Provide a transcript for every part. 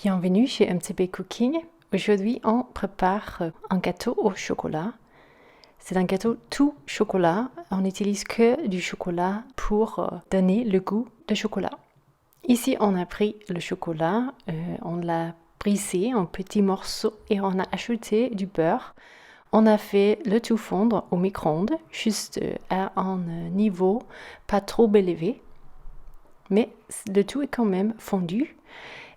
Bienvenue chez MTB Cooking. Aujourd'hui, on prépare un gâteau au chocolat. C'est un gâteau tout chocolat. On n'utilise que du chocolat pour donner le goût de chocolat. Ici, on a pris le chocolat, on l'a brisé en petits morceaux et on a ajouté du beurre. On a fait le tout fondre au micro-ondes, juste à un niveau pas trop élevé. Mais le tout est quand même fondu.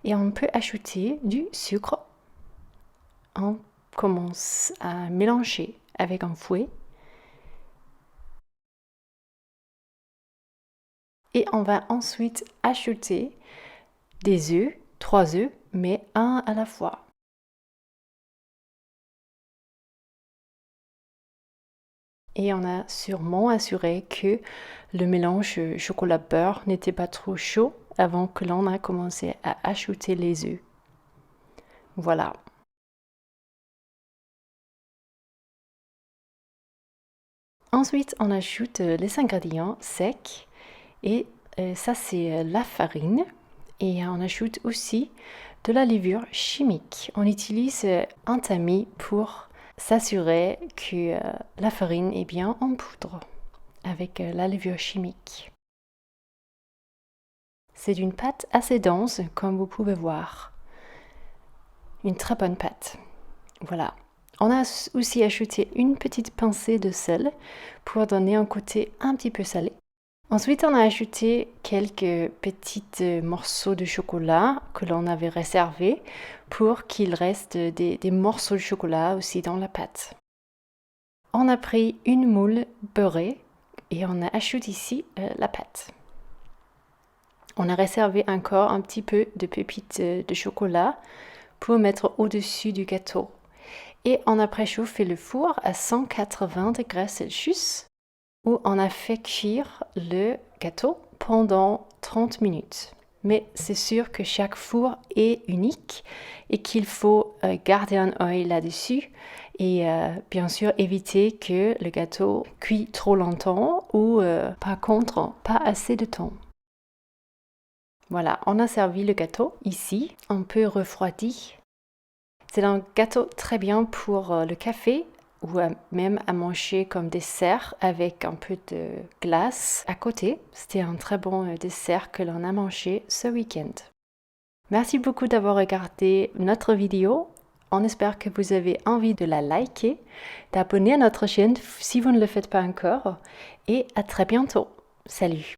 Et on peut ajouter du sucre. On commence à mélanger avec un fouet. Et on va ensuite ajouter des œufs, 3 œufs, mais un à la fois. Et on a sûrement assuré que le mélange chocolat-beurre n'était pas trop chaud avant que l'on a commencé à ajouter les œufs. Voilà. Ensuite, on ajoute les ingrédients secs et ça c'est la farine et on ajoute aussi de la levure chimique. On utilise un tamis pour s'assurer que la farine est bien en poudre avec la levure chimique. C'est une pâte assez dense comme vous pouvez voir. Une très bonne pâte. Voilà. On a aussi ajouté une petite pincée de sel pour donner un côté un petit peu salé. Ensuite, on a ajouté quelques petits morceaux de chocolat que l'on avait réservés pour qu'il reste des morceaux de chocolat aussi dans la pâte. On a pris une moule beurrée et on a ajouté ici la pâte. On a réservé encore un petit peu de pépites de chocolat pour mettre au-dessus du gâteau. Et on a préchauffé le four à 180 degrés Celsius où on a fait cuire le gâteau pendant 30 minutes. Mais c'est sûr que chaque four est unique et qu'il faut garder un œil là-dessus et bien sûr éviter que le gâteau cuit trop longtemps ou par contre pas assez de temps. Voilà, on a servi le gâteau ici, un peu refroidi. C'est un gâteau très bien pour le café ou même à manger comme dessert avec un peu de glace à côté. C'était un très bon dessert que l'on a mangé ce week-end. Merci beaucoup d'avoir regardé notre vidéo. On espère que vous avez envie de la liker, d'abonner à notre chaîne si vous ne le faites pas encore et à très bientôt. Salut!